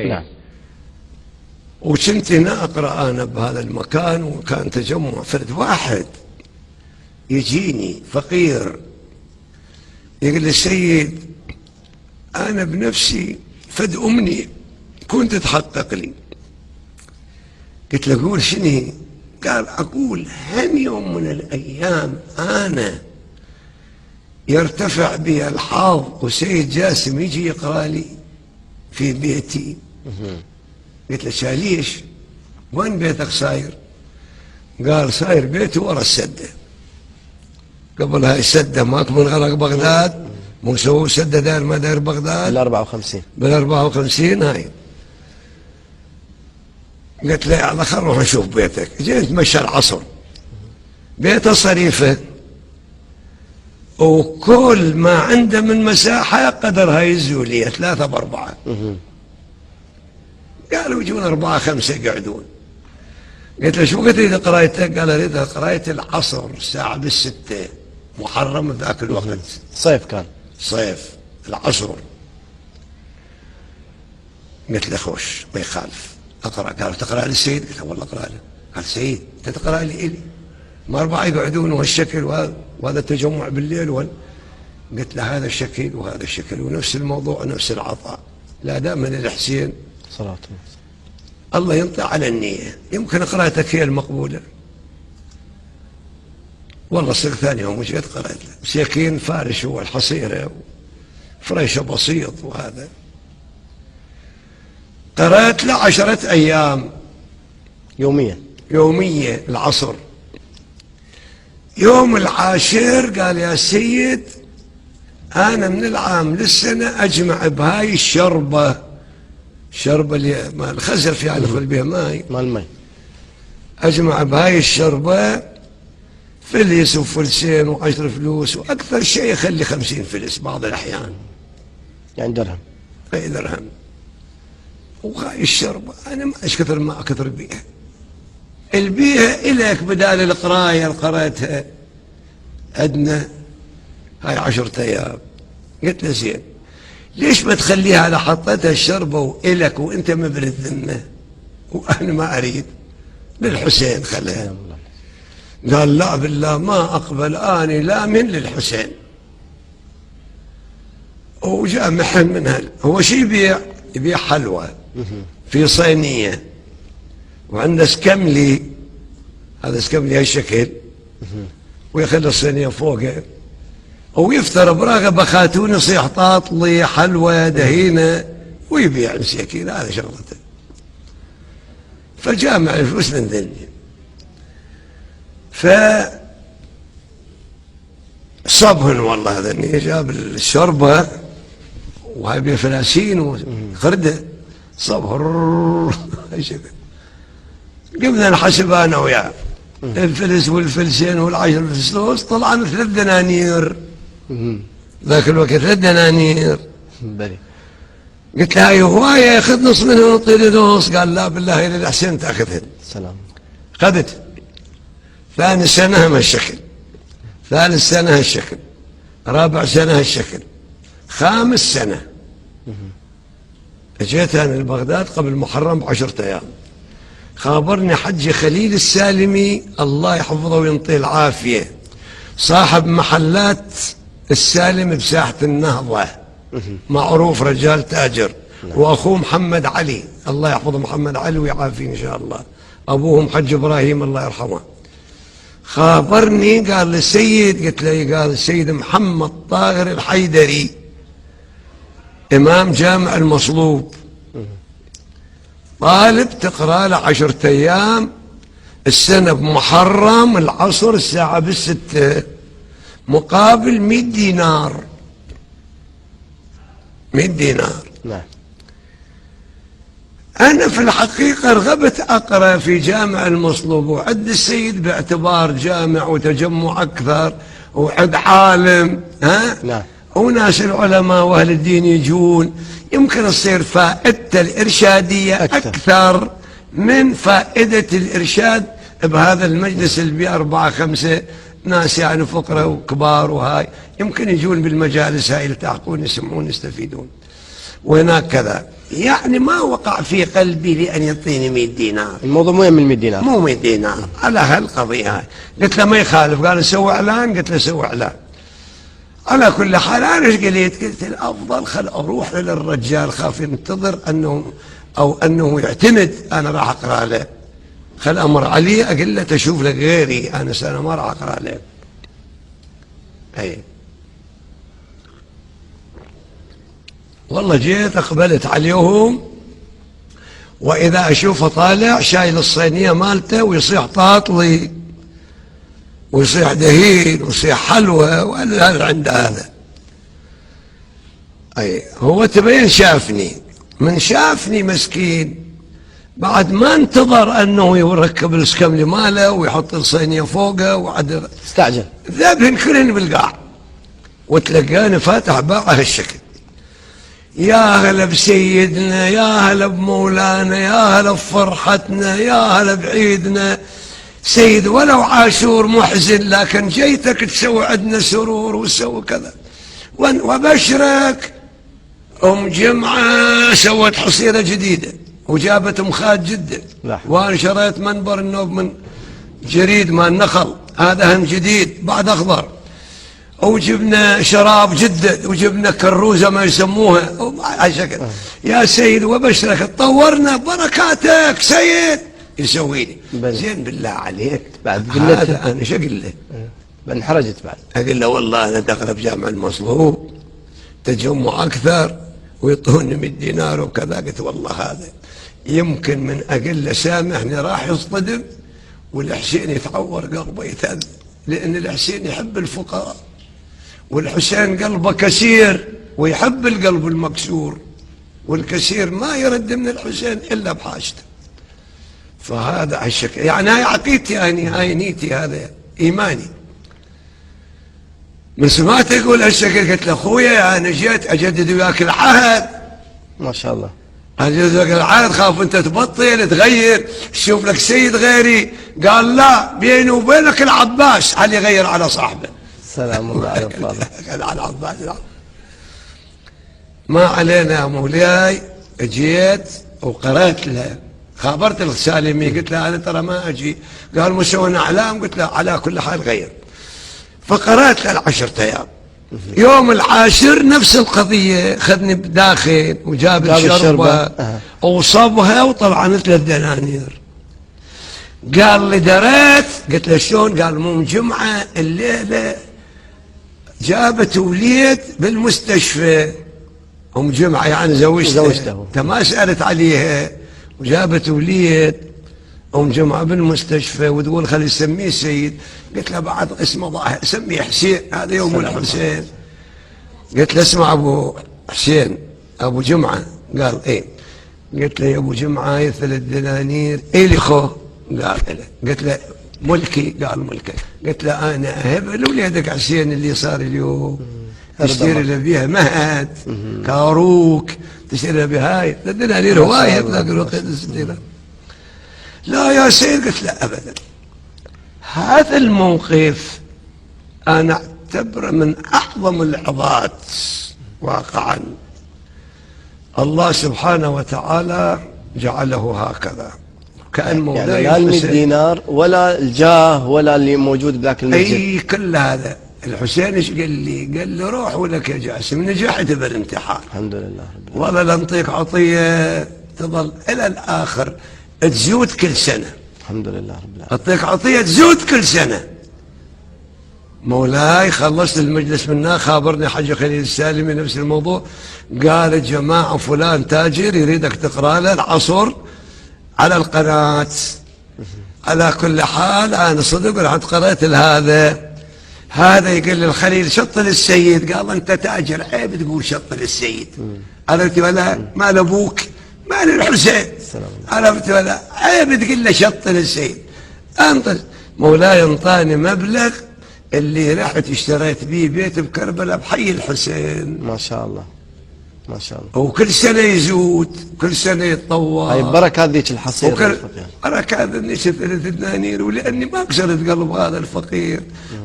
نعم. وكنت هنا أقرأ أنا بهذا المكان، وكان تجمع فرد واحد يجيني فقير يقول لي السيد أنا بنفسي فد أمني كنت تحقق لي. قلت له قول شنو؟ قال أقول هم يوم من الأيام أنا يرتفع بي الحظ وسيد جاسم يجي يقرأ لي في بيتي. قلت له ليش؟ وين بيتك صاير؟ قال صاير بيتي ورا السدة. قبل هاي السدة ماك من غرق بغداد، مو سووا سدة داير ما داير بغداد بال54 هاي. قلت له يلا خل نروح نشوف بيتك. جيت نتمشى العصر، بيته صريفه وكل ما عنده من مساحة قدر هاي الزولية 3 ب4. قالوا يجون 4 5 يقعدون. قلت له شو تريد قرايتك؟ قال اريد قراية العصر الساعة بال6 محرم بذاك الوقت. صيف كان، صيف العصر. قلت له خوش ما يخالف اقرا. قال تقرا لي السيد؟ قلت له والله اقرا له. قال سيد انت تقرا لي الي؟ ما 4 يقعدون وهالشكل وهذا التجمع بالليل قلت له هذا الشكل وهذا الشكل ونفس الموضوع نفس العطاء. لا دائما الحسين صلاة الله ينطي على النية. يمكن قراءتك هي المقبولة. والله صرت ثاني يوم جيت قرأت له مساكين فارش هو الحصيرة فريشة بسيط وهذا. قرأت له 10 أيام يومية العصر. يوم العاشر قال يا سيد أنا من العام للسنة أجمع بهاي الشربة اللي ما الخزر فيها ندخل بها ماي مال الماء، أجمع بهاي الشربة فلس وفلسين و10 فلوس، وأكثر شيء يخلي 50 فلس بعض الأحيان، يعني درهم. أي درهم. وهاي الشربة أنا ما كثر ما أكثر بيها. البيها إليك بدال القراية اللي قرأتها عندنا هاي 10 أيام. قلت له زين ليش ما تخليها على حطتها الشربة وإلك وأنت مبرد ذمة وأنا ما أريد للحسين خليها. قال لا بالله ما أقبل أني لا من للحسين. وجاء محل منها. هو شي يبيع حلوى في صينية وعنده سكملي، هذا سكملي هالشكل ويخلي الصينية فوقه ويفتر براغب خاتون يصيح طاطلي حلوى دهينة ويبيع مساكين. هذا شغلته. فجامع الفلوس من ذني. صبهن والله ذني جاب الشربة وهاي بيه فلاسين وخردة صبهر قمنا نحسب انا وياه الفلس والفلسين والعشر فلوس طلعنا 3 دنانير. ذاك الوقت 3 دنانير. قلت له هاي هوايه خذ نص منها ونطيني نص. قال لا بالله الى الحسين تاخذهن. سلام. خذت. ثاني سنه هالشكل، ثالث سنه هالشكل، رابع سنه هالشكل، 5 سنة. اجيت انا لبغداد قبل محرم ب10 أيام. خابرني حجي خليل السالمي الله يحفظه وينطيه العافية، صاحب محلات السالم بساحة النهضة، معروف رجال تاجر، واخوه محمد علي الله يحفظه محمد علي ويعافيه ان شاء الله، ابوهم حج ابراهيم الله يرحمه. خابرني قال للسيد، قلت له قال السيد محمد طاهر الحيدري امام جامع المصلوب طالب تقرا له 10 أيام السنة بمحرم العصر الساعة بال6 مقابل 100 دينار. 100 دينار. نعم. أنا في الحقيقة رغبت أقرأ في جامع المصلوب وعد السيد باعتبار جامع وتجمع أكثر وعد عالم نعم. وناس العلماء وأهل الدين يجون، يمكن تصير فائدته الإرشادية أكثر من فائدة الإرشاد بهذا المجلس اللي بيه 4 5 ناس يعني فقراء وكبار وهاي يمكن يجون بالمجالس هاي يلتحقون يسمعون يستفيدون. وهناك كذا، يعني ما وقع في قلبي لأن يعطيني 100 دينار. الموضوع مو من 100 دينار. مو 100 دينار على هالقضية هاي. قلت له ما يخالف، قال نسوي إعلان، قلت له سوي إعلان. على كل حال أنا ايش قلت الأفضل خل أروح للرجال، خاف ينتظر أنه يعتمد أنا راح أقرأ له، خل أمر عليه أقول له تشوف لك غيري، أنا سنة ما راح أقرأ له. أي والله جيت أقبلت عليهم، وإذا أشوفه طالع شايل الصينية مالته ويصيح طاطلي ويصيح دهين ويصيح حلوى، ولا عند هذا. أي هو تبين شافني، من شافني مسكين بعد ما انتظر أنه يركب السكملي ماله ويحط الصينية فوقه وعد استعجل، ذابهن كلهن بالقاع، وتلقاني فاتح باعه هالشكل. يا هلا بسيدنا، يا هلا بمولانا، يا هلا بفرحتنا، يا هلا بعيدنا سيد، ولو عاشور محزن لكن جيتك تسوي عندنا سرور وتسوي كذا. وبشرك أم جمعة سوت حصيرة جديدة وجابت مخاد جدة، وأنا شريت منبر النوب من جريد مال النخل، هذا هم جديد بعد أخضر، وجبنا شراب جدد، وجبنا كروزة ما يسموها على شكل. يا سيد وبشرك تطورنا بركاتك سيد، يسوي لي زين بالله عليك بعد هذا أنا شو أقول له؟ انحرجت بعد. أقول له والله أنا داخل بجامع المصلوب تجمع أكثر ويعطوني 100 دينار وكذا. قلت والله هذا يمكن من أقل له سامحني راح يصطدم، والحسين يتعور قلبه يتأذى، لأن الحسين يحب الفقراء، والحسين قلبه كسير ويحب القلب المكسور، والكسير ما يرد من الحسين إلا بحاجته. فهذا هالشكل، يعني هاي عقيدتي، هاي نيتي، هذا إيماني. من سمعت يقول هالشكل قلت له أخويا أنا جيت أجدد وياك العهد. ما شاء الله. أجدد وياك العهد، خاف أنت تبطل تغير تشوف لك سيد غيري. قال لا، بيني وبينك العباس، هل يغير على صاحبه. سلام الله على الفاضل. قال على العباس ما علينا يا مولاي. جيت وقرأت له، خابرت السالمي قلت له أنا ترى ما أجي. قال مسوينا أعلام، قلت له على كل حال غير. فقرأت له 10 أيام. يوم العاشر نفس القضية، خذني بداخل وجاب الشربة وصبها وطلعنا 3 دنانير. قال لي دريت، قلت له شلون؟ قال مو جمعة الليلة جابت وليد بالمستشفى، أم جمعة يعني زوجته، ما سألت عليها، وجابت وليد أم جمعة بالمستشفى، وتقول خلي يسميه سيد. قلت له بعد اسمه ظاهر سميه حسين، هذا يوم الحسين. قلت له اسمع أبو حسين أبو جمعة. قال إيه. قلت له يا أبو جمعة هاي 3 دنانير إلي خو. قال إلي. قلت له ملكي. قال ملكك. قلت له أنا أهب لوليدك حسين اللي صار اليوم، تشتري له بيها مهد كاروك، تشتري له بها هاي 3 دنانير هواية بذاك الوقت. لا يا سيد. قلت لا أبدا. هذا الموقف أنا أعتبره من أعظم العظات واقعا. الله سبحانه وتعالى جعله هكذا، كأن مولاي يعني لا 100 دينار ولا الجاه ولا اللي موجود بذاك المسجد، أي كل هذا. الحسين ايش قال لي؟ قال لي روح ولك يا جاسم، نجحت بالامتحان الحمد لله. والله لنعطيك عطية تظل إلى الآخر تزود كل سنة. الحمد لله رب العالمين. أعطيك عطية تزود كل سنة. مولاي خلصت المجلس منه، خابرني حج خليل السالمي نفس الموضوع. قال الجماعة فلان تاجر يريدك تقرأ له العصر على القناة. على كل حال أنا صدق رحت قرأت هذا يقول للخليل شط للسيد. قال أنت تاجر عيب تقول شط للسيد. عرفت ولا؟ مال أبوك مال الحسين. عرفت ولا؟ عيب تقول له شط للسيد. انطر. مولاي انطاني مبلغ اللي رحت اشتريت بيه بيت بكربلاء بحي الحسين. ما شاء الله ما شاء الله. وكل سنة يزود، كل سنة يتطور. هاي بركة هذيك الحصيرة. بركة هذا النشر 3 دنانير، ولأني ما كسرت قلب هذا الفقير.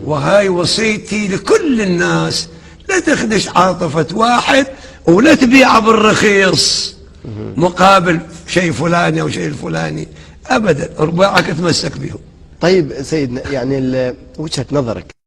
وهاي وصيتي لكل الناس، لا تخدش عاطفة واحد ولا تبيعها بالرخيص مقابل شيء فلاني أو شيء الفلاني أبدا، رباعك تمسك بهم. طيب سيدنا، يعني وجهة نظرك